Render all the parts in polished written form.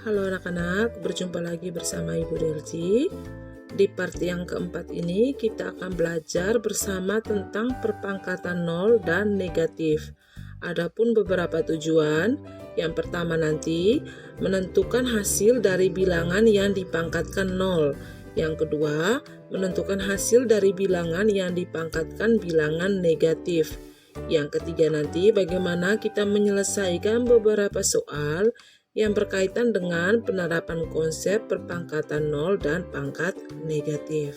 Halo anak-anak, berjumpa lagi bersama Ibu Delci. Di part yang keempat ini kita akan belajar bersama tentang perpangkatan nol dan negatif. Adapun beberapa tujuan, yang pertama nanti menentukan hasil dari bilangan yang dipangkatkan nol. Yang kedua, menentukan hasil dari bilangan yang dipangkatkan bilangan negatif. Yang ketiga nanti bagaimana kita menyelesaikan beberapa soal yang berkaitan dengan penerapan konsep perpangkatan nol dan pangkat negatif.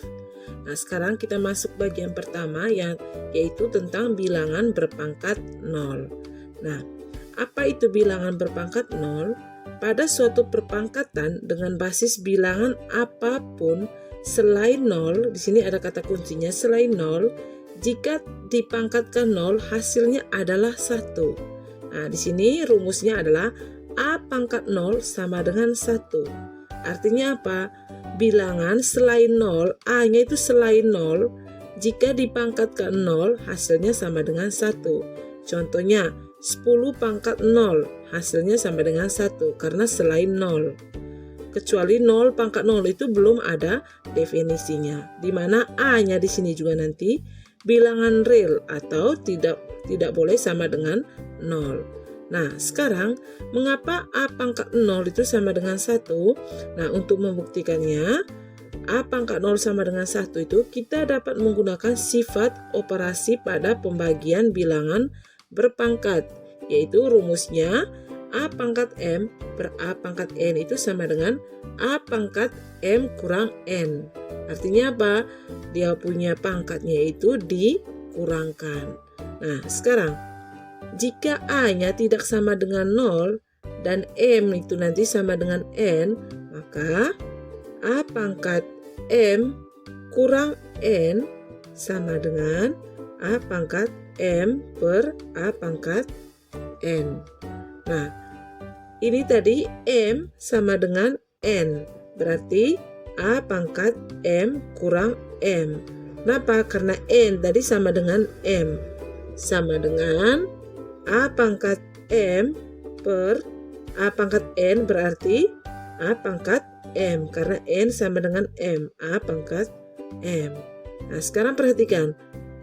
Nah, sekarang kita masuk bagian pertama yaitu tentang bilangan berpangkat nol. Nah, apa itu bilangan berpangkat nol? Pada suatu perpangkatan dengan basis bilangan apapun selain nol, di sini ada kata kuncinya selain nol, jika dipangkatkan nol hasilnya adalah 1. Nah, di sini rumusnya adalah A pangkat 0 sama dengan 1. Artinya apa? Bilangan selain 0, A-nya itu selain 0, jika dipangkatkan 0, hasilnya sama dengan 1. Contohnya, 10 pangkat 0, hasilnya sama dengan 1, karena selain 0. Kecuali 0 pangkat 0 itu belum ada definisinya, di mana A-nya di sini juga nanti bilangan real atau tidak boleh sama dengan 0. Nah, sekarang mengapa A pangkat 0 itu sama dengan 1? Nah, untuk membuktikannya, A pangkat 0 sama dengan 1 itu kita dapat menggunakan sifat operasi pada pembagian bilangan berpangkat, yaitu rumusnya A pangkat M per A pangkat N itu sama dengan A pangkat M kurang N. Artinya apa? Dia punya pangkatnya itu dikurangkan. Nah, sekarang jika A-nya tidak sama dengan 0 dan M itu nanti sama dengan N, maka A pangkat M kurang N sama dengan A pangkat M per A pangkat N. Nah, ini tadi M sama dengan N, berarti A pangkat M kurang M. Kenapa? Karena N tadi sama dengan M, sama dengan A pangkat M per A pangkat N, berarti A pangkat M, karena N sama dengan M, A pangkat M. Nah, sekarang perhatikan,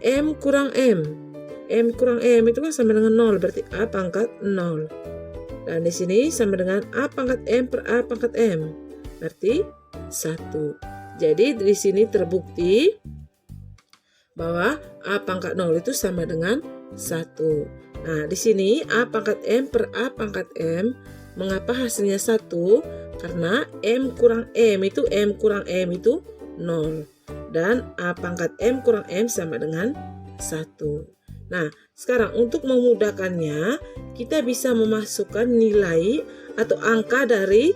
M kurang M. M kurang M itu kan sama dengan 0, berarti A pangkat 0. Dan di sini sama dengan A pangkat M per A pangkat M, berarti 1. Jadi di sini terbukti bahwa A pangkat 0 itu sama dengan 1. Nah, di sini A pangkat M per A pangkat M, mengapa hasilnya 1? Karena M kurang M itu 0. Dan A pangkat M kurang M sama dengan 1. Nah, sekarang untuk memudahkannya, kita bisa memasukkan nilai atau angka dari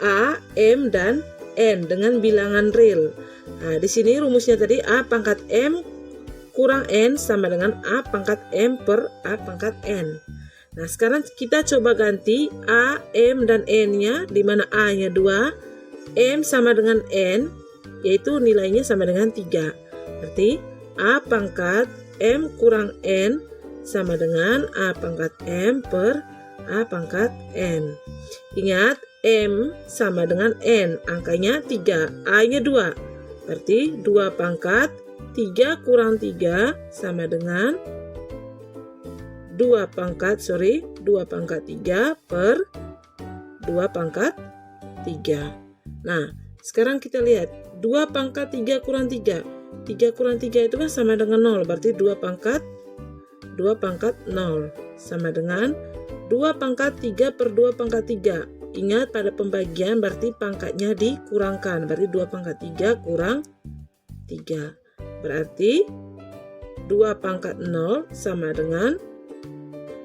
A, M, dan N dengan bilangan real. Nah, di sini rumusnya tadi A pangkat M kurang N sama dengan A pangkat M per A pangkat N. Nah, sekarang kita coba ganti A, M, dan N-nya, di mana A-nya 2, M sama dengan N, yaitu nilainya sama dengan 3. Berarti A pangkat M kurang N sama dengan A pangkat M per A pangkat N. Ingat, M sama dengan N, angkanya 3, A-nya 2. Berarti 2 pangkat 3 kurang 3 sama dengan 2 pangkat 3 per 2 pangkat 3. Nah, sekarang kita lihat 2 pangkat 3 kurang 3. 3 kurang 3 itu kan sama dengan 0, berarti 2 pangkat 0 sama dengan 2 pangkat 3 per 2 pangkat 3. Ingat, pada pembagian berarti pangkatnya dikurangkan, berarti 2 pangkat 3 kurang 3. Berarti 2 pangkat 0 sama dengan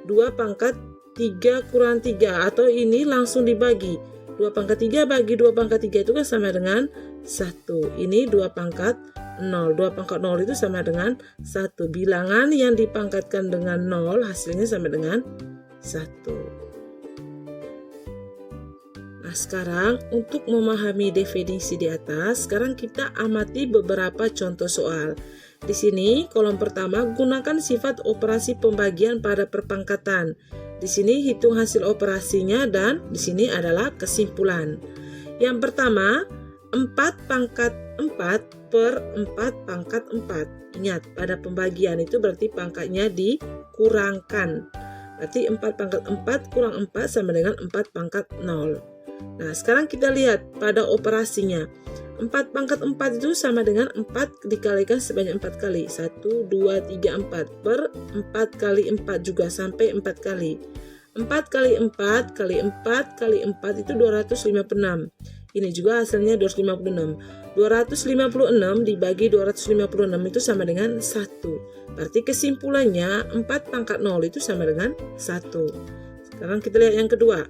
2 pangkat 3 kurang 3, atau ini langsung dibagi. 2 pangkat 3 bagi 2 pangkat 3 itu kan sama dengan 1. Ini 2 pangkat 0. 2 pangkat 0 itu sama dengan 1. Bilangan yang dipangkatkan dengan 0 hasilnya sama dengan 1. Nah, sekarang untuk memahami definisi di atas, sekarang kita amati beberapa contoh soal. Di sini kolom pertama gunakan sifat operasi pembagian pada perpangkatan. Di Di sini hitung hasil operasinya dan di sini adalah kesimpulan. Yang pertama, 4 pangkat 4 per 4 pangkat 4. Ingat, pada pembagian itu berarti pangkatnya dikurangkan. Berarti 4 pangkat 4 kurang 4 sama dengan 4 pangkat 0. Nah, sekarang kita lihat pada operasinya. 4 pangkat 4 itu sama dengan 4 dikalikan sebanyak 4 kali. 1, 2, 3, 4 per 4 kali 4 juga sampai 4 kali. 4 kali 4 kali 4 kali 4 itu 256. Ini juga hasilnya 256. 256 dibagi 256 itu sama dengan 1. Berarti kesimpulannya 4 pangkat 0 itu sama dengan 1. Sekarang kita lihat yang kedua.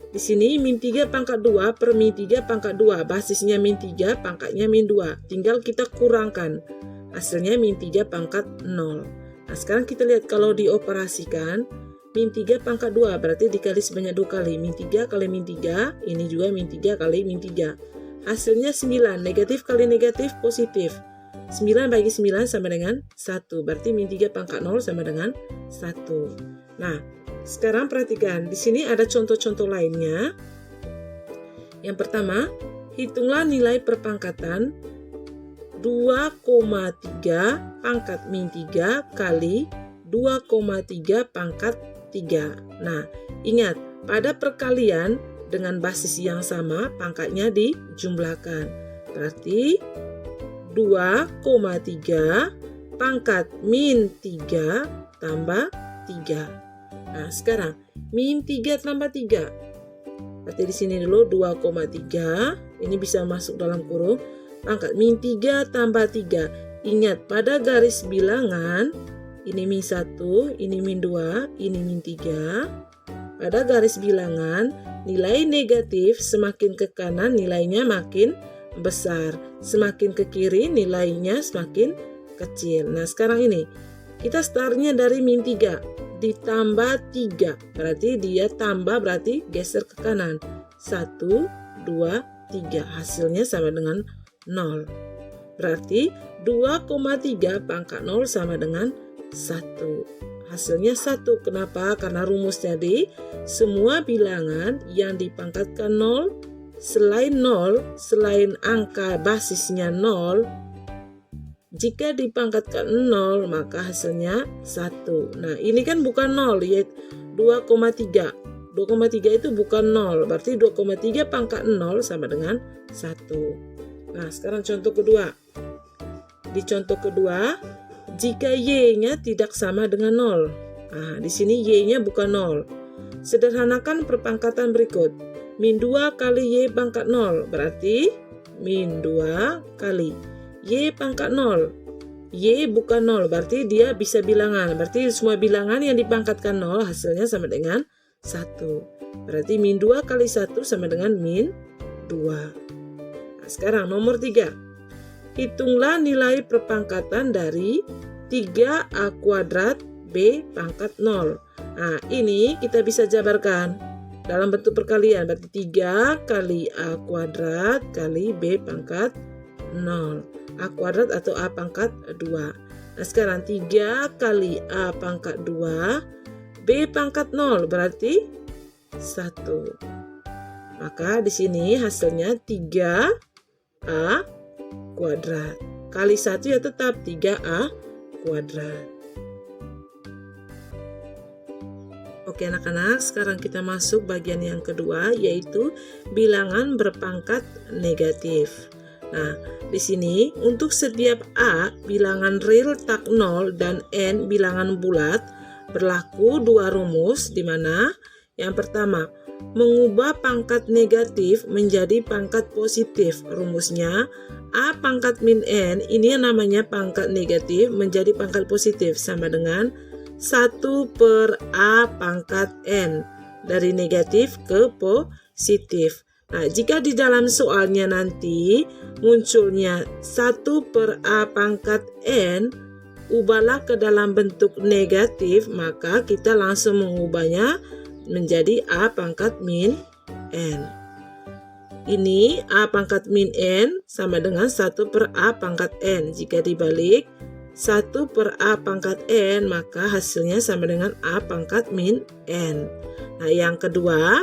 Di sini min 3 pangkat 2 per min 3 pangkat 2. Basisnya min 3, pangkatnya min 2. Tinggal kita kurangkan. Hasilnya min 3 pangkat 0. Nah, sekarang kita lihat kalau dioperasikan. Min 3 pangkat 2 berarti dikali sebanyak 2 kali. Min 3 kali min 3, ini juga min 3 kali min 3. Hasilnya 9, negatif kali negatif positif. 9 bagi 9 sama dengan 1. Berarti min 3 pangkat 0 sama dengan 1. Nah, sekarang perhatikan. Di sini ada contoh-contoh lainnya. Yang pertama, hitunglah nilai perpangkatan 2,3 pangkat min 3 kali 2,3 pangkat 3. Nah, ingat, pada perkalian dengan basis yang sama, pangkatnya dijumlahkan. Berarti 2,3 pangkat min 3 tambah 3. Nah, sekarang min 3 tambah 3. Berarti di sini dulu 2,3. Ini bisa masuk dalam kurung. Pangkat min 3 tambah 3. Ingat, pada garis bilangan ini min 1, ini min 2, ini min 3. Pada garis bilangan, nilai negatif semakin ke kanan nilainya makin besar. Semakin ke kiri nilainya semakin kecil. Nah, sekarang ini, kita startnya dari min 3, ditambah 3. Berarti dia tambah, berarti geser ke kanan. 1, 2, 3. Hasilnya sama dengan 0. Berarti 2,3 pangkat 0 sama dengan 1. Hasilnya 1. Kenapa? Karena rumusnya di semua bilangan yang dipangkatkan 0, selain angka basisnya 0, jika dipangkatkan 0 maka hasilnya 1. Nah, ini kan bukan 0, yaitu 2,3. 2,3 itu bukan 0, berarti 2,3 pangkat 0 sama dengan 1. Nah, sekarang contoh kedua. Di contoh kedua, jika Y-nya tidak sama dengan 0. Nah, di sini Y-nya bukan 0. Sederhanakan perpangkatan berikut. Min 2 kali Y pangkat 0. Berarti min 2 kali Y pangkat 0. Y bukan 0. Berarti dia bisa bilangan. Berarti semua bilangan yang dipangkatkan 0 hasilnya sama dengan 1. Berarti min 2 kali 1 sama dengan min 2. Nah, sekarang nomor 3. Hitunglah nilai perpangkatan dari 3A kuadrat B pangkat 0. Nah, ini kita bisa jabarkan dalam bentuk perkalian. Berarti 3 kali A kuadrat kali B pangkat 0. A kuadrat atau A pangkat 2. Nah, sekarang 3 kali A pangkat 2, B pangkat 0 berarti 1. Maka di sini hasilnya 3A kuadrat. Kali 1 ya tetap 3A kuadrat. Oke anak-anak, sekarang kita masuk bagian yang kedua, yaitu bilangan berpangkat negatif. Nah, di sini untuk setiap A bilangan real tak 0 dan N bilangan bulat berlaku dua rumus, di mana yang pertama mengubah pangkat negatif menjadi pangkat positif. Rumusnya A pangkat min N, ini yang namanya pangkat negatif menjadi pangkat positif, sama dengan 1 per A pangkat N. Dari negatif ke positif. Nah, jika di dalam soalnya nanti munculnya 1 per A pangkat N, ubahlah ke dalam bentuk negatif, maka kita langsung mengubahnya menjadi A pangkat min N. Ini A pangkat min N sama dengan 1 per A pangkat N. Jika dibalik, 1 per A pangkat N, maka hasilnya sama dengan A pangkat min N. Nah, yang kedua,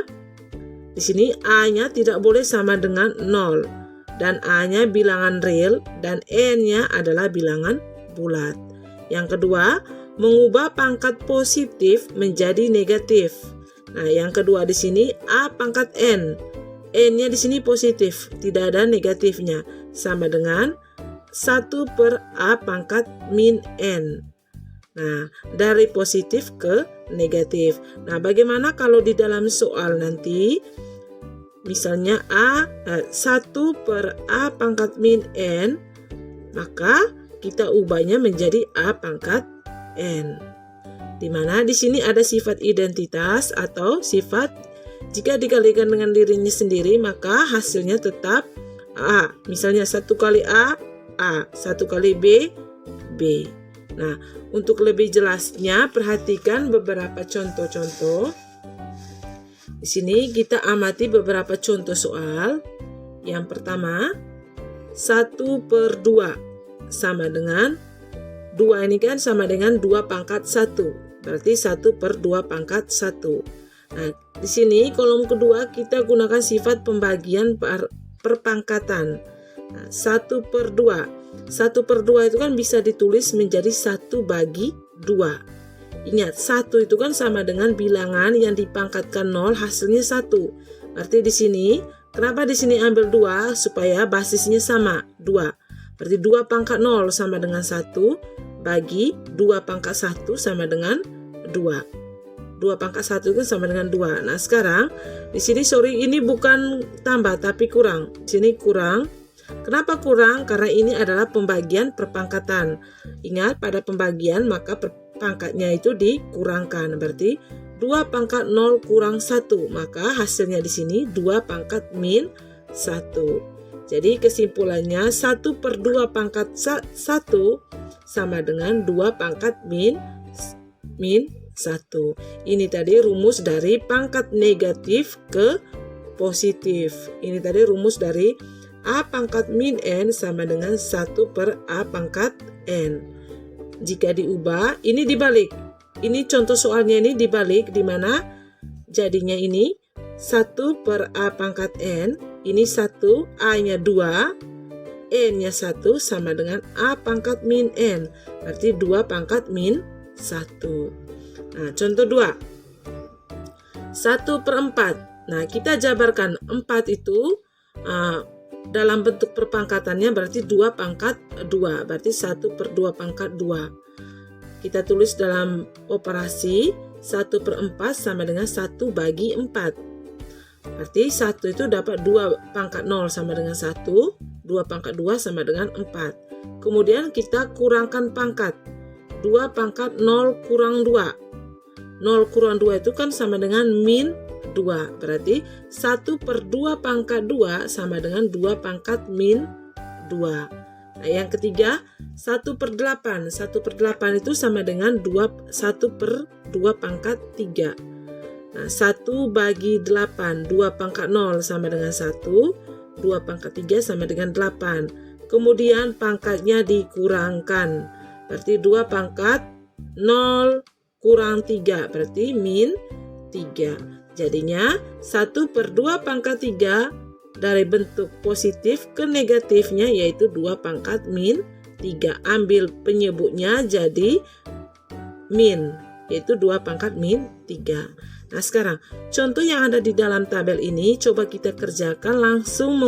di sini A-nya tidak boleh sama dengan 0. Dan A-nya bilangan real dan N-nya adalah bilangan bulat. Yang kedua, mengubah pangkat positif menjadi negatif. Nah, yang kedua di sini A pangkat N. N-nya di sini positif, tidak ada negatifnya. Sama dengan 1 per A pangkat min N. Nah, dari positif ke negatif. Nah, bagaimana kalau di dalam soal nanti, misalnya 1 per A pangkat min N, maka kita ubahnya menjadi A pangkat N. Dimana di sini ada sifat identitas atau sifat jika dikalikan dengan dirinya sendiri, maka hasilnya tetap A. Misalnya 1 kali A, 1 kali B, B. Nah, untuk lebih jelasnya perhatikan beberapa contoh-contoh. Di sini kita amati beberapa contoh soal. Yang pertama, 1 per 2 sama dengan 2 ini kan sama dengan 2 pangkat 1. Berarti 1 per 2 pangkat 1. Nah, di sini kolom kedua kita gunakan sifat pembagian perpangkatan. Nah, 1 per 2. 1 per 2 itu kan bisa ditulis menjadi 1 bagi 2. Ingat, 1 itu kan sama dengan bilangan yang dipangkatkan 0 hasilnya 1. Berarti di sini, kenapa di sini ambil 2? Supaya basisnya sama, 2. Berarti 2 pangkat 0 sama dengan 1 bagi 2 pangkat 1 sama dengan 2. 2 pangkat 1 itu sama dengan 2. Nah, sekarang di sini ini bukan tambah tapi kurang. Di sini kurang. Kenapa kurang? Karena ini adalah pembagian perpangkatan. Ingat, pada pembagian maka pangkatnya itu dikurangkan. Berarti 2 pangkat 0 kurang 1. Maka hasilnya di sini 2 pangkat min 1. Jadi kesimpulannya 1 per 2 pangkat 1 sama dengan 2 pangkat min 1. Ini tadi rumus dari pangkat negatif ke positif. Ini tadi rumus dari A pangkat min N sama dengan 1 per A pangkat N. Jika diubah, ini dibalik. Ini contoh soalnya ini dibalik, di mana jadinya ini 1 per A pangkat N. Ini 1, A-nya 2, N-nya 1 sama dengan A pangkat min N. Berarti 2 pangkat min 1. Nah, contoh 2. 1 per 4. Nah, kita jabarkan 4 itu dalam bentuk perpangkatannya berarti 2 pangkat 2. Berarti 1 per 2 pangkat 2. Kita tulis dalam operasi 1 per 4 sama dengan 1 bagi 4. Berarti 1 itu dapat 2 pangkat 0 sama dengan 1, 2 pangkat 2 sama dengan 4. Kemudian kita kurangkan pangkat. 2 pangkat 0 kurang 2. 0 kurang 2 itu kan sama dengan min 2. Berarti 1 per 2 pangkat 2 sama dengan 2 pangkat min 2. Nah, yang ketiga, 1 per 8. 1 per 8 itu sama dengan 1 per 2 pangkat 3. Nah, 1 bagi 8, 2 pangkat 0 sama dengan 1, 2 pangkat 3 sama dengan 8. Kemudian pangkatnya dikurangkan. Berarti 2 pangkat 0 kurang 3, berarti min 3. Jadinya 1 per 2 pangkat 3 dari bentuk positif ke negatifnya yaitu 2 pangkat min 3. Ambil penyebutnya jadi min, yaitu 2 pangkat min 3. Nah, sekarang contoh yang ada di dalam tabel ini coba kita kerjakan langsung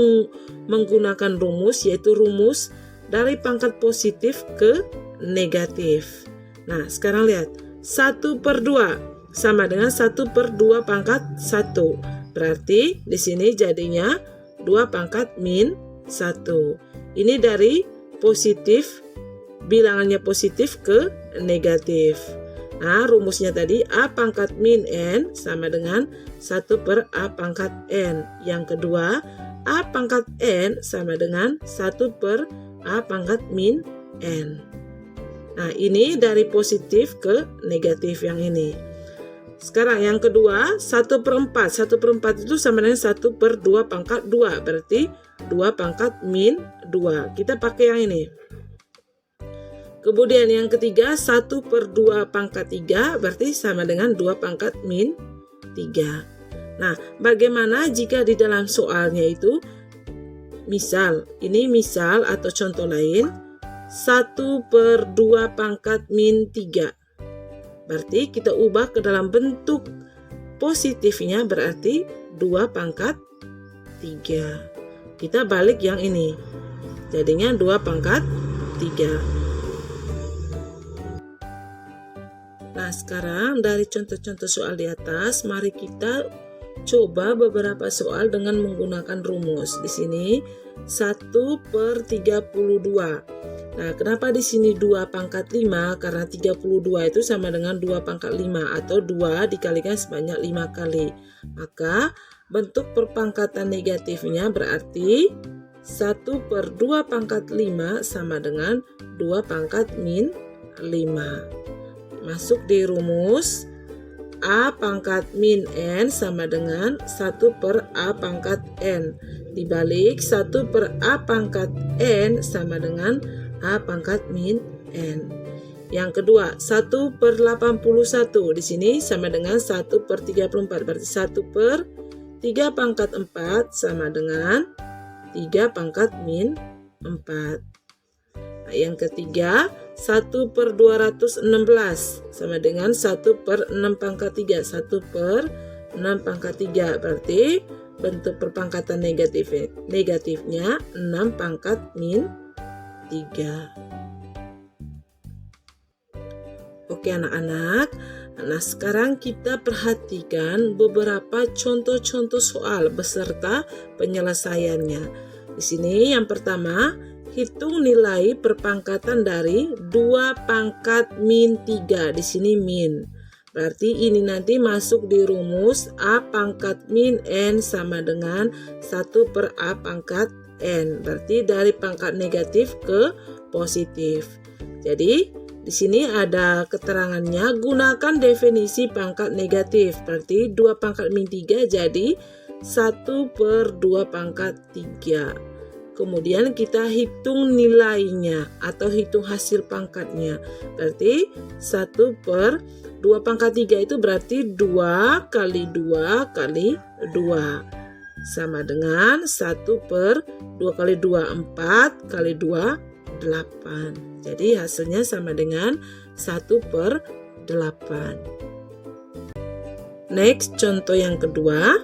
menggunakan rumus, yaitu rumus dari pangkat positif ke negatif. Nah, sekarang lihat 1 per 2 sama dengan 1 per 2 pangkat 1. Berarti di sini jadinya 2 pangkat min 1. Ini dari positif, bilangannya positif ke negatif. Nah, rumusnya tadi A pangkat min N sama dengan 1 per A pangkat N. Yang kedua, A pangkat N sama dengan 1 per A pangkat min N. Nah, ini dari positif ke negatif yang ini. Sekarang yang kedua, 1 per 4. 1 per 4 itu sama dengan 1 per 2 pangkat 2. Berarti 2 pangkat min 2. Kita pakai yang ini. Kemudian yang ketiga 1/2 pangkat 3 berarti sama dengan 2 pangkat min 3. Nah, bagaimana jika di dalam soalnya itu misal, ini misal atau contoh lain 1/2 pangkat min 3. Berarti kita ubah ke dalam bentuk positifnya berarti 2 pangkat 3. Kita balik yang ini. Jadinya 2 pangkat 3. Nah, sekarang dari contoh-contoh soal di atas, mari kita coba beberapa soal dengan menggunakan rumus. Di sini 1/32. Nah, kenapa di sini 2 pangkat 5? Karena 32 itu sama dengan 2 pangkat 5 atau 2 dikalikan sebanyak 5 kali. Maka bentuk perpangkatan negatifnya berarti 1/2 pangkat 5 sama dengan 2 pangkat min 5. Masuk di rumus A pangkat min N sama dengan 1/A pangkat N. Dibalik 1/A pangkat N sama dengan A pangkat min N. Yang kedua 1/81. Di sini sama dengan 1/34. Berarti 1/3 pangkat 4 sama dengan 3 pangkat min 4. Nah, yang ketiga 1/216 sama dengan 1/6 pangkat 3. 1/6 pangkat 3 berarti bentuk perpangkatan negatifnya 6 pangkat min 3. Oke anak-anak, nah sekarang kita perhatikan beberapa contoh-contoh soal beserta penyelesaiannya. Di sini yang pertama, hitung nilai perpangkatan dari 2 pangkat min 3. Di sini min. Berarti ini nanti masuk di rumus A pangkat min N sama dengan 1/A pangkat N. Berarti dari pangkat negatif ke positif. Jadi di sini ada keterangannya, gunakan definisi pangkat negatif. Berarti 2 pangkat min 3 jadi 1/2 pangkat 3. Kemudian kita hitung nilainya atau hitung hasil pangkatnya. Berarti 1/2 pangkat 3 itu berarti 2 kali 2 kali 2. Sama dengan 1/2 kali 2, 4 kali 2, 8. Jadi hasilnya sama dengan 1/8. Next, contoh yang kedua.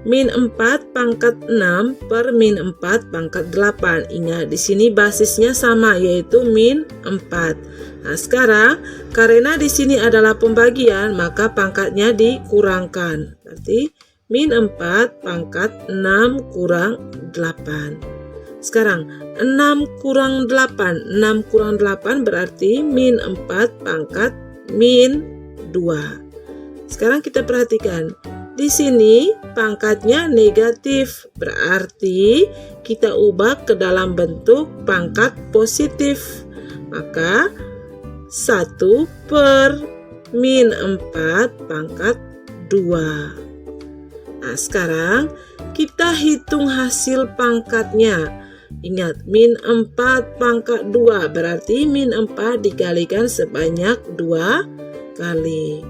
Min 4 pangkat 6 per min 4 pangkat 8. Ingat, di sini basisnya sama, yaitu min 4. Nah, sekarang karena di sini adalah pembagian, maka pangkatnya dikurangkan. Berarti min 4 pangkat 6 kurang 8. Sekarang 6 kurang 8. 6 kurang 8 berarti min 4 pangkat min 2. Sekarang kita perhatikan. Di sini pangkatnya negatif, berarti kita ubah ke dalam bentuk pangkat positif. Maka 1 per min 4 pangkat 2. Nah, sekarang kita hitung hasil pangkatnya. Ingat, min 4 pangkat 2 berarti min 4 dikalikan sebanyak 2 kali.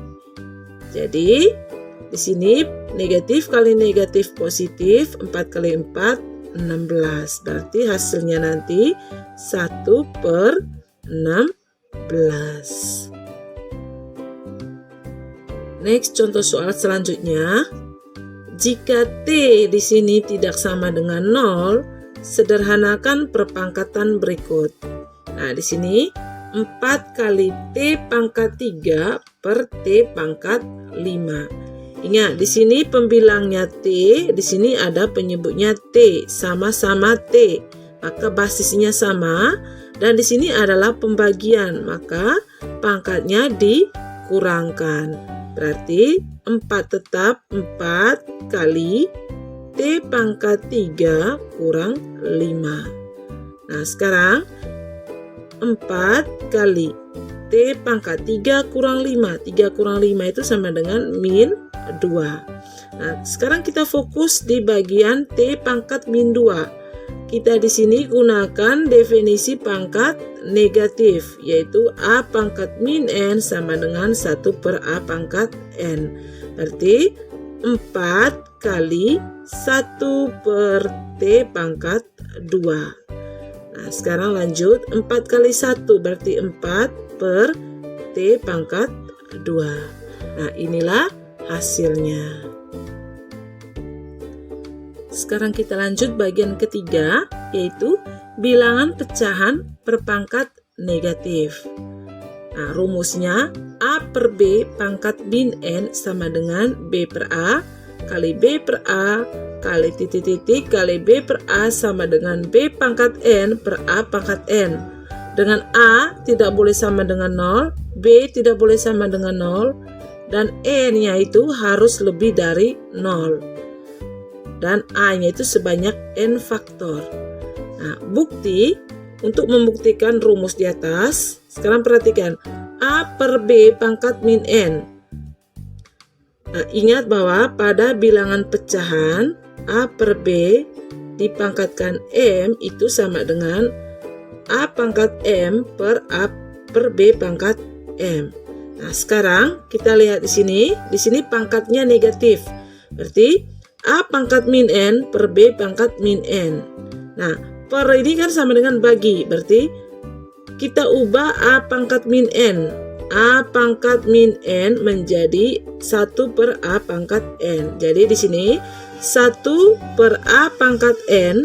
Jadi di sini negatif kali negatif positif, 4 kali 4, 16. Berarti hasilnya nanti 1/16. Next, contoh soal selanjutnya. Jika T di sini tidak sama dengan 0, sederhanakan perpangkatan berikut. Nah, di sini 4 kali T pangkat 3 per T pangkat 5. Ingat, di sini pembilangnya T, di sini ada penyebutnya T, sama-sama T. Maka basisnya sama dan di sini adalah pembagian, maka pangkatnya dikurangkan. Berarti 4 tetap 4 kali T pangkat 3 kurang 5. Nah, sekarang 4 kali T pangkat 3 kurang 5. 3 kurang 5 itu sama dengan min 2. Nah, sekarang kita fokus di bagian T pangkat min 2. kita di sini gunakan definisi pangkat negatif, yaitu A pangkat min N sama dengan 1 per A pangkat N. Berarti 4 kali 1 per T pangkat 2. Nah, sekarang lanjut, 4 kali 1 berarti 4 per T pangkat 2. Nah, inilah hasilnya. Sekarang kita lanjut bagian ketiga, yaitu bilangan pecahan berpangkat negatif. Nah, rumusnya A per B pangkat min N sama dengan B per A kali B per A kali titik-titik kali B per A sama dengan B pangkat N per A pangkat N. Dengan A tidak boleh sama dengan 0, B tidak boleh sama dengan 0, dan N-nya itu harus lebih dari 0. Dan A-nya itu sebanyak N faktor. Nah, bukti untuk membuktikan rumus di atas, sekarang perhatikan A per B pangkat min N. Nah, ingat bahwa pada bilangan pecahan A per B dipangkatkan M itu sama dengan A pangkat M per A per B pangkat M. Nah, sekarang kita lihat di sini pangkatnya negatif. Berarti A pangkat min N per B pangkat min N. Nah, per ini kan sama dengan bagi. Berarti kita ubah A pangkat min N. A pangkat min N menjadi 1 per A pangkat N. Jadi di sini 1 per A pangkat N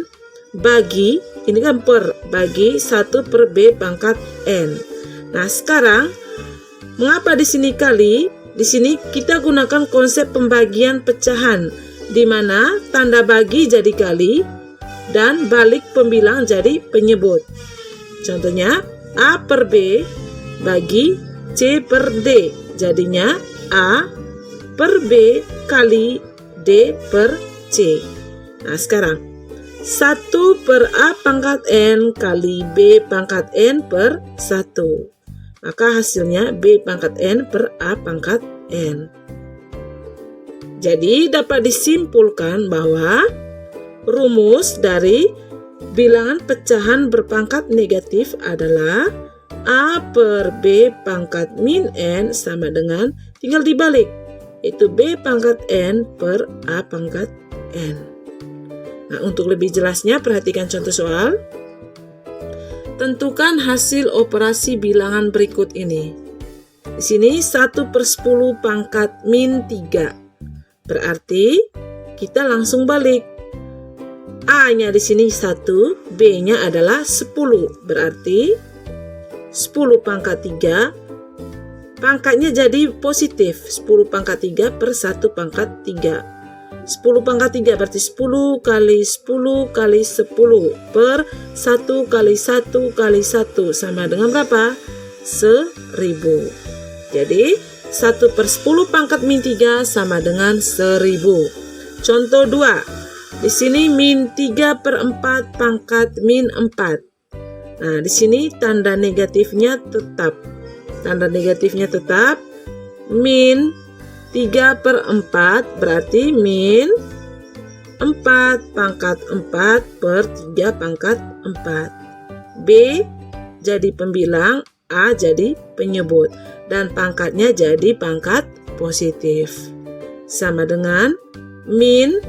bagi, ini kan per, bagi 1 per B pangkat N. Nah, sekarang mengapa di sini kali? Di sini kita gunakan konsep pembagian pecahan, di mana tanda bagi jadi kali dan balik pembilang jadi penyebut. Contohnya A per B bagi C per D, jadinya A per B kali D per C. Nah, sekarang 1 per A pangkat N kali B pangkat N per 1. Maka hasilnya B pangkat N per A pangkat N. Jadi dapat disimpulkan bahwa rumus dari bilangan pecahan berpangkat negatif adalah A per B pangkat min N sama dengan, tinggal dibalik, yaitu B pangkat N per A pangkat N. Nah, untuk lebih jelasnya perhatikan contoh soal. Tentukan hasil operasi bilangan berikut ini. Di sini 1 per 10 pangkat min 3. Berarti kita langsung balik. A-nya di sini 1, B-nya adalah 10. Berarti 10 pangkat 3, pangkatnya jadi positif. 10 pangkat 3 per 1 pangkat 3. 10 pangkat 3 berarti 10 kali 10 kali 10 per 1 kali 1 kali 1 sama dengan berapa? 1000. Jadi 1 per 10 pangkat min 3 sama dengan 1000. Contoh 2. Di sini min 3 per 4 pangkat min 4. Nah, di sini tanda negatifnya tetap. Tanda negatifnya tetap. Min 3 per 4 berarti min 4 pangkat 4 per 3 pangkat 4. B jadi pembilang, A jadi penyebut. Dan pangkatnya jadi pangkat positif. Sama dengan min,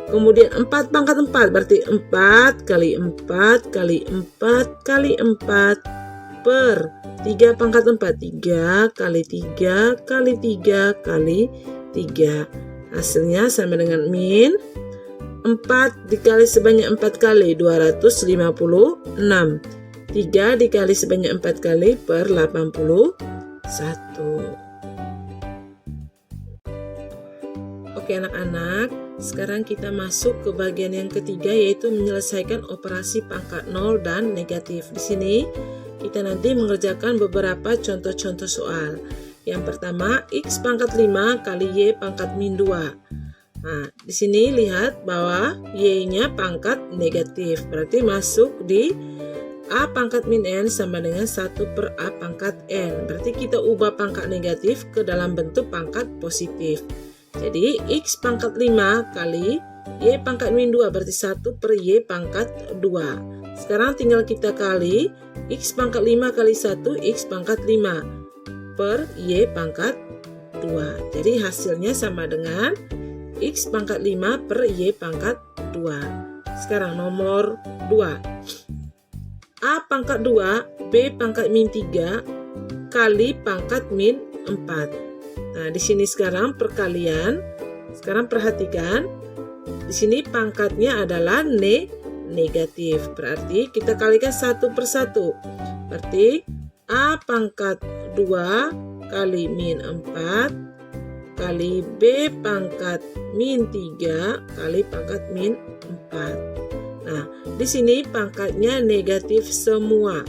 kemudian 4 pangkat 4 berarti 4 kali 4 kali 4 kali 4 per 3 pangkat 4, 3 kali 3 kali 3 kali 3. Hasilnya sama dengan min 4 dikali sebanyak 4 kali 256. 3 dikali sebanyak 4 kali per 81. Oke anak-anak, sekarang kita masuk ke bagian yang ketiga, yaitu menyelesaikan operasi pangkat 0 dan negatif. Di sini kita nanti mengerjakan beberapa contoh-contoh soal. Yang pertama, X pangkat 5 kali Y pangkat min 2. Nah, di sini lihat bahwa Y-nya pangkat negatif, berarti masuk di A pangkat min N sama dengan 1 per A pangkat N. Berarti kita ubah pangkat negatif ke dalam bentuk pangkat positif. Jadi X pangkat 5 kali Y pangkat min 2 berarti 1 per Y pangkat 2. Sekarang tinggal kita kali X pangkat 5 kali 1 X pangkat 5 per Y pangkat 2. Jadi hasilnya sama dengan X pangkat 5 per Y pangkat 2. Sekarang nomor 2. A pangkat 2 B pangkat min 3 kali pangkat min 4. Nah, di sini sekarang perkalian. Sekarang perhatikan. Di sini pangkatnya adalah negatif. Berarti kita kalikan 1 per 1. Berarti A pangkat 2 kali min 4 kali B pangkat min 3 kali pangkat min 4. Nah, di sini pangkatnya negatif semua.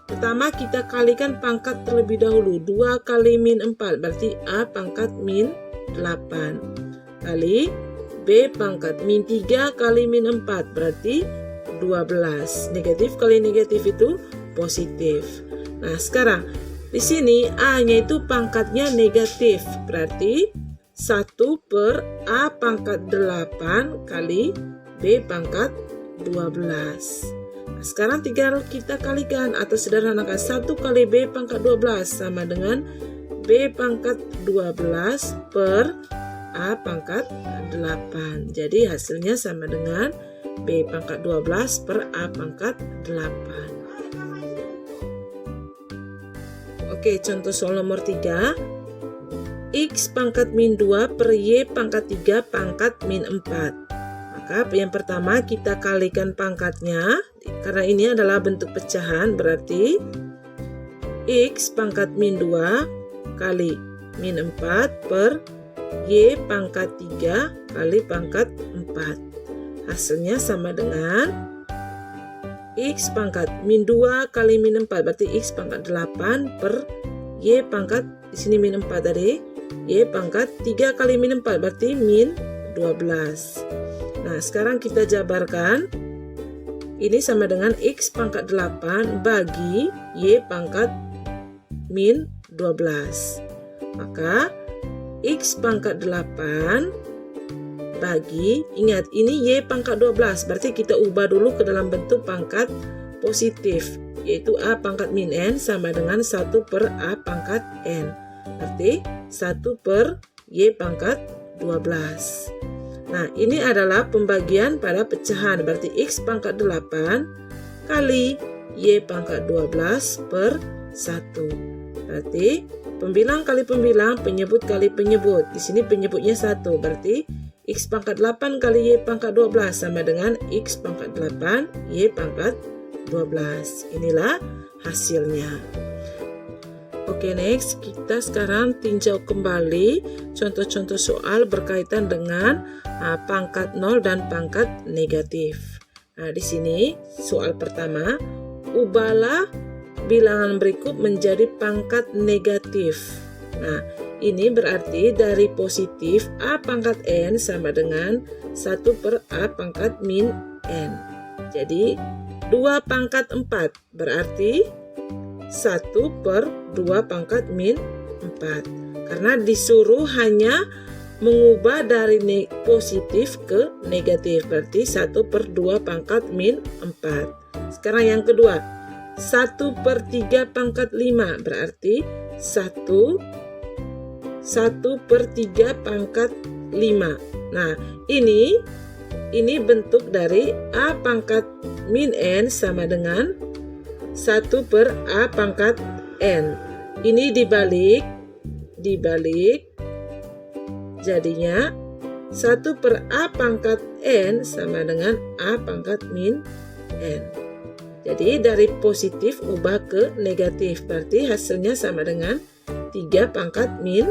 Pertama kita kalikan pangkat terlebih dahulu. 2 kali min 4 berarti A pangkat min 8 kali B pangkat min 3 kali min 4 berarti 12. Negatif kali negatif itu positif. Nah, sekarang di sini A-nya itu pangkatnya negatif. Berarti 1 per A pangkat 8 kali B pangkat 12. Nah, sekarang tinggal kita kalikan atau sederhanakan 1 kali B pangkat 12 sama dengan B pangkat 12 per A pangkat 8. Jadi hasilnya sama dengan B pangkat 12 per A pangkat 8. Oke, contoh soal nomor 3. X pangkat min 2 per Y pangkat 3 pangkat min 4. Maka yang pertama kita kalikan pangkatnya. Karena ini adalah bentuk pecahan, berarti X pangkat min 2 kali min 4 per Y pangkat 3 kali pangkat 4. Hasilnya sama dengan X pangkat min 2 kali min 4. Berarti X pangkat 8 per Y pangkat, di sini min 4 tadi. Y pangkat 3 kali min 4. Berarti min 12. Nah, sekarang kita jabarkan. Ini sama dengan X pangkat 8 bagi Y pangkat min 12. Maka X pangkat 8 bagi, ingat ini Y pangkat 12, berarti kita ubah dulu ke dalam bentuk pangkat positif, yaitu A pangkat min N sama dengan 1 per A pangkat N. Berarti 1 per Y pangkat 12. Nah, ini adalah pembagian pada pecahan, berarti X pangkat 8 kali Y pangkat 12 per 1. Berarti pembilang kali pembilang, penyebut kali penyebut. Di sini penyebutnya 1, berarti X pangkat 8 kali Y pangkat 12 sama dengan X pangkat 8 Y pangkat 12. Inilah hasilnya. Oke, next kita sekarang tinjau kembali contoh-contoh soal berkaitan dengan pangkat 0 dan pangkat negatif. Nah, di sini soal pertama, ubahlah bilangan berikut menjadi pangkat negatif. Nah, ini berarti dari positif A pangkat N sama dengan 1 per A pangkat min N. Jadi 2 pangkat 4 berarti 1 per 2 pangkat min 4. Karena disuruh hanya mengubah dari positif ke negatif, berarti 1 per 2 pangkat min 4. Sekarang yang kedua, 1 per 3 pangkat 5 berarti 1 per 3 pangkat 5. Nah, ini bentuk dari A pangkat min N sama dengan 1 per A pangkat N. Ini dibalik jadinya 1 per A pangkat N sama dengan A pangkat min N. Jadi dari positif ubah ke negatif, berarti hasilnya sama dengan 3 pangkat min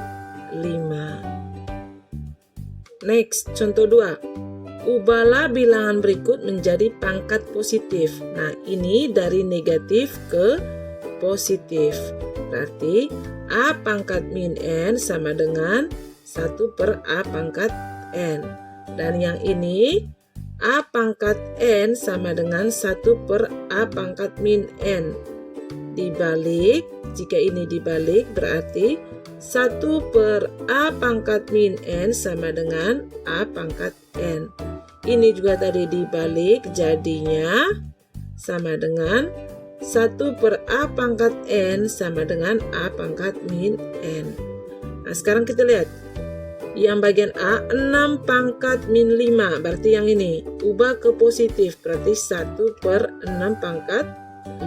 5. Next, contoh 2. Ubahlah bilangan berikut menjadi pangkat positif. Nah, ini dari negatif ke positif. Berarti A pangkat min N sama dengan 1 per A pangkat N. Dan yang ini A pangkat N sama dengan 1 per A pangkat min N. dibalik. Jika ini dibalik berarti 1 per A pangkat min N sama dengan A pangkat N. Ini juga tadi dibalik, jadinya sama dengan 1 per A pangkat N sama dengan A pangkat min N. Nah, sekarang kita lihat. Yang bagian A 6 pangkat min 5, berarti yang ini. Ubah ke positif, berarti 1 per 6 pangkat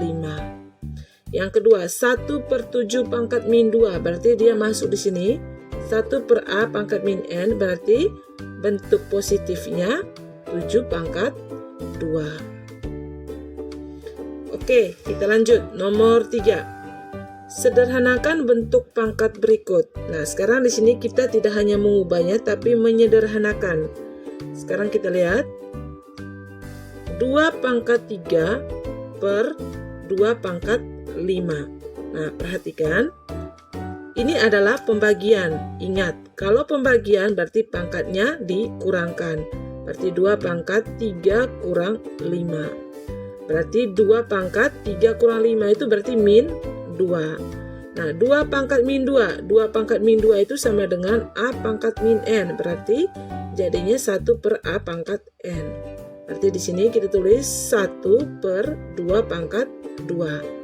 5. Yang kedua, 1 per 7 pangkat min 2, berarti dia masuk di sini. 1 per A pangkat min N, berarti bentuk positifnya 7 pangkat 2. Oke, kita lanjut. Nomor 3. Sederhanakan bentuk pangkat berikut. Nah, sekarang di sini kita tidak hanya mengubahnya, tapi menyederhanakan. Sekarang kita lihat. 2 pangkat 3 per 2 pangkat 5. Nah, perhatikan. Ini adalah pembagian. Ingat, kalau pembagian berarti pangkatnya dikurangkan. Berarti 2 pangkat 3 kurang 5. Berarti 2 pangkat 3 kurang 5 itu berarti min 2. Nah, 2 pangkat min 2. 2 pangkat min 2 itu sama dengan A pangkat min N. Berarti jadinya 1 per A pangkat N. Berarti di sini kita tulis 1 per 2 pangkat 2.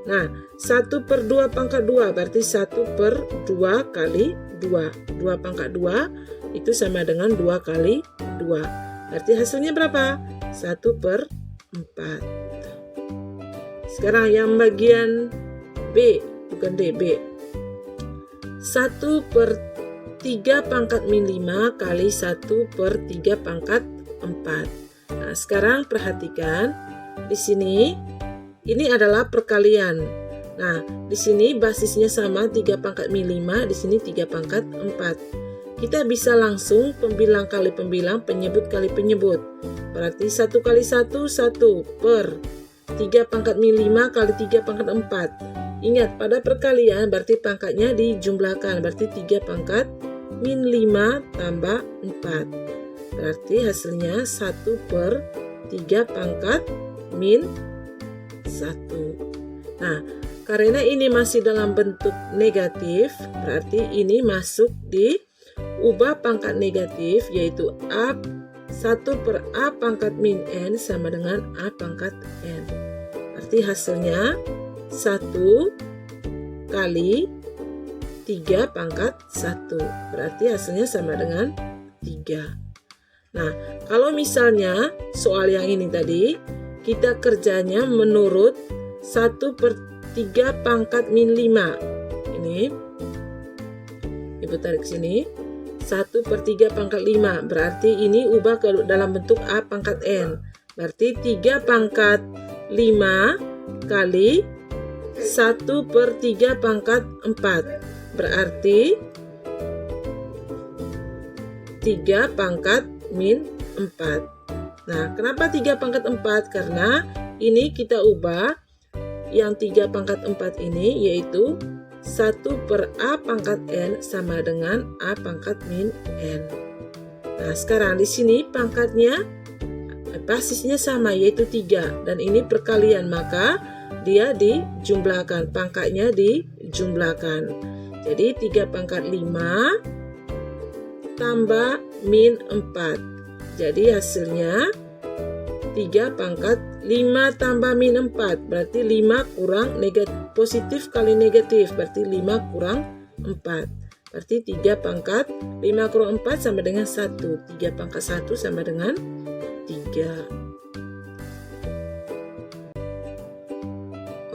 Nah, 1 per 2 pangkat 2 berarti 1 per 2 kali 2. 2 pangkat 2 itu sama dengan 2 kali 2. Berarti hasilnya berapa? 1 per 4. Sekarang yang bagian B, bukan D, B. 1 per 3 pangkat min 5 kali 1 per 3 pangkat 4. Nah, sekarang perhatikan di sini. Ini adalah perkalian. Nah, di sini basisnya sama 3 pangkat min 5, di sini 3 pangkat 4. Kita bisa langsung pembilang kali pembilang, penyebut kali penyebut. Berarti 1 kali 1, 1 per 3 pangkat min 5 kali 3 pangkat 4. Ingat, pada perkalian berarti pangkatnya dijumlahkan. Berarti 3 pangkat min 5 tambah 4. Berarti hasilnya 1 per 3 pangkat min 1. Nah, karena ini masih dalam bentuk negatif, berarti ini masuk di ubah pangkat negatif, yaitu A 1 per A pangkat min N sama dengan A pangkat N. Berarti hasilnya 1 kali 3 pangkat 1. Berarti hasilnya sama dengan 3. Nah, kalau misalnya soal yang ini tadi, kita kerjanya menurut 1 per 3 pangkat min 5. Ini, Ibu tarik sini. 1 per 3 pangkat 5. Berarti ini ubah ke dalam bentuk A pangkat N. Berarti 3 pangkat 5 kali 1 per 3 pangkat 4. Berarti 3 pangkat min 4. Nah, kenapa 3 pangkat 4? Karena ini kita ubah yang 3 pangkat 4 ini, yaitu 1 per A pangkat N sama dengan A pangkat min N. Nah, sekarang di sini pangkatnya, basisnya sama, yaitu 3. Dan ini perkalian, maka dia dijumlahkan, pangkatnya dijumlahkan. Jadi 3 pangkat 5 tambah min 4. Jadi hasilnya 3 pangkat 5 tambah min 4. Berarti 5 kurang positif kali negatif. Berarti 5 kurang 4. Berarti 3 pangkat 5 kurang 4 sama dengan 1. 3 pangkat 1 sama dengan 3.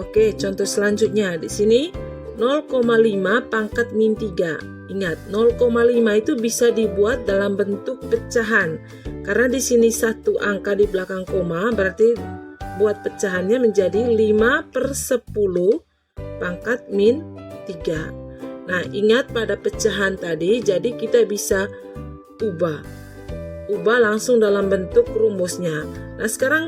Oke, contoh selanjutnya. Di sini 0,5 pangkat min 3. Ingat, 0,5 itu bisa dibuat dalam bentuk pecahan. Karena di sini 1 angka di belakang koma, berarti buat pecahannya menjadi 5 per 10 pangkat min 3. Nah, ingat pada pecahan tadi, jadi kita bisa ubah langsung dalam bentuk rumusnya. Nah, sekarang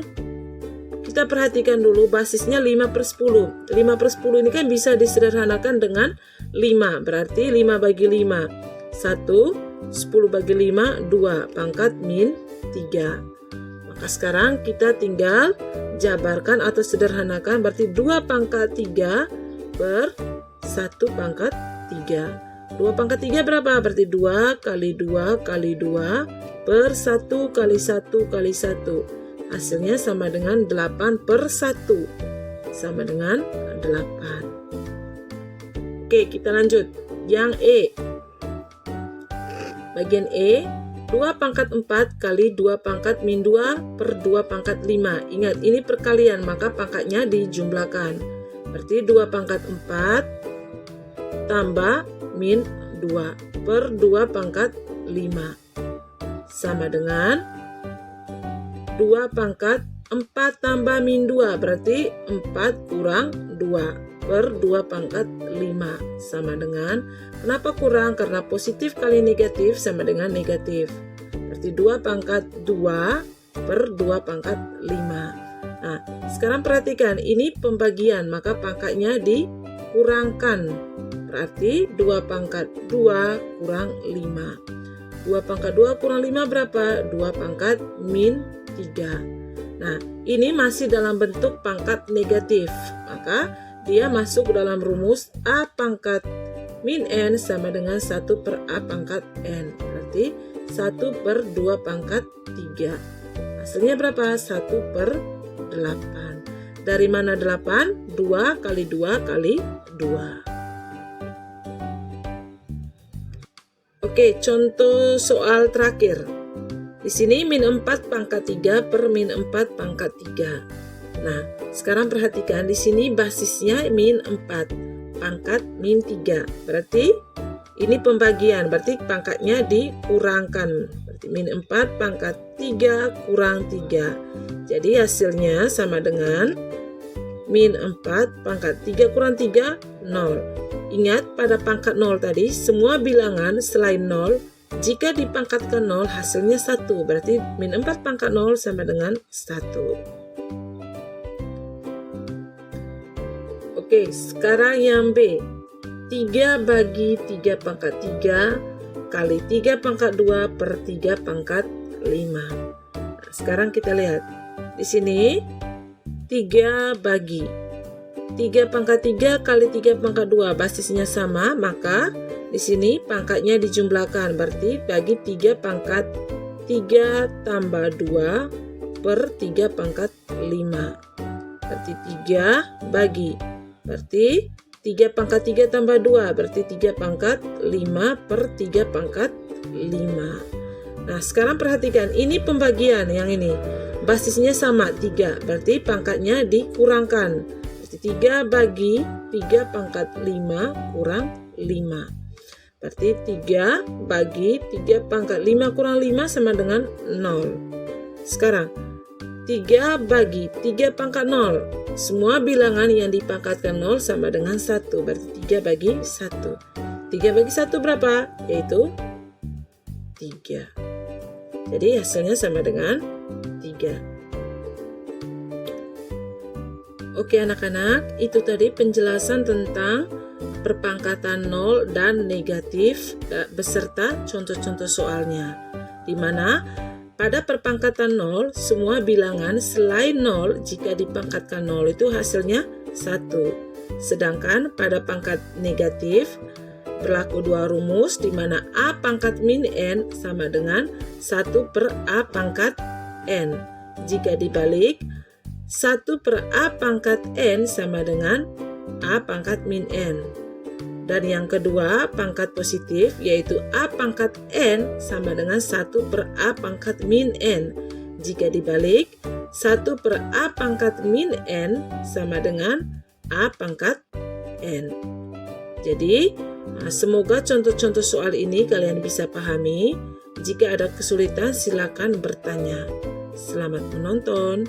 kita perhatikan dulu basisnya 5 per 10. 5 per 10 ini kan bisa disederhanakan dengan 5. Berarti 5 bagi 5. 1, 10 bagi 5, 2. Pangkat min 3. Maka Maka sekarang kita tinggal jabarkan atau sederhanakan, berarti 2 pangkat 3 per 1 pangkat 3. 2 pangkat 3 berapa? Berarti 2 kali 2 kali 2 per 1 kali 1 kali 1. Hasilnya sama dengan 8 per 1. Sama dengan 8. Oke, kita lanjut. Yang E. Bagian E, 2 pangkat 4 kali 2 pangkat min 2 per 2 pangkat 5. Ingat, ini perkalian, maka pangkatnya dijumlahkan. Berarti 2 pangkat 4 tambah min 2 per 2 pangkat 5. Sama dengan 2 pangkat 4 tambah min 2, berarti 4 kurang 2 per 2 pangkat 5. Sama dengan, kenapa kurang? Karena positif kali negatif sama dengan negatif. Berarti 2 pangkat 2 per 2 pangkat 5. Nah, sekarang perhatikan, ini pembagian, maka pangkatnya dikurangkan. Berarti 2 pangkat 2 kurang 5. 2 pangkat 2 kurang 5 berapa? 2 pangkat min 3. Nah, ini masih dalam bentuk pangkat negatif. Maka dia masuk dalam rumus A pangkat min N sama dengan 1 per A pangkat N. Berarti 1 per 2 pangkat 3. Hasilnya berapa? 1 per 8. Dari mana 8? 2 kali 2 kali 2. Oke, contoh soal terakhir. Di sini min 4 pangkat 3 per min 4 pangkat 3. Nah, sekarang perhatikan di sini basisnya min 4 pangkat min 3. Berarti ini pembagian, berarti pangkatnya dikurangkan. Berarti min 4 pangkat 3 kurang 3. Jadi hasilnya sama dengan min 4 pangkat 3 kurang 3, 0. Ingat pada pangkat 0 tadi, semua bilangan selain 0, jika dipangkatkan 0 hasilnya 1. Berarti min 4 pangkat 0 sama dengan 1. Oke, sekarang yang B. 3 bagi 3 pangkat 3 kali 3 pangkat 2 per 3 pangkat 5. Nah, sekarang kita lihat. Di sini 3 bagi 3 pangkat 3 kali 3 pangkat 2, basisnya sama, maka di sini pangkatnya dijumlahkan. Berarti bagi 3 pangkat 3 tambah 2 per 3 pangkat 5. Berarti 3 bagi. Berarti 3 pangkat 3 tambah 2, berarti 3 pangkat 5 per 3 pangkat 5. Nah, sekarang perhatikan, ini pembagian yang ini. Basisnya sama, 3, berarti pangkatnya dikurangkan. Berarti 3 bagi 3 pangkat 5 kurang 5. Berarti 3 bagi 3 pangkat 5 kurang 5 sama dengan 0. Sekarang 3 bagi 3 pangkat 0. Semua bilangan yang dipangkatkan 0 sama dengan 1. Berarti 3 bagi 1. 3 bagi 1 berapa? Yaitu 3. Jadi hasilnya sama dengan 3. Oke anak-anak, itu tadi penjelasan tentang perpangkatan 0 dan negatif beserta contoh-contoh soalnya. Di mana pada perpangkatan 0, semua bilangan selain 0 jika dipangkatkan 0 itu hasilnya 1. Sedangkan pada pangkat negatif berlaku dua rumus di mana A pangkat min N sama dengan 1 per A pangkat N. Jika dibalik, 1 per A pangkat N sama dengan A pangkat min N. Dan yang kedua, pangkat positif, yaitu A pangkat N sama dengan 1 per A pangkat min N. Jika dibalik, 1 per A pangkat min N sama dengan A pangkat N. Jadi, semoga contoh-contoh soal ini kalian bisa pahami. Jika ada kesulitan, silakan bertanya. Selamat menonton.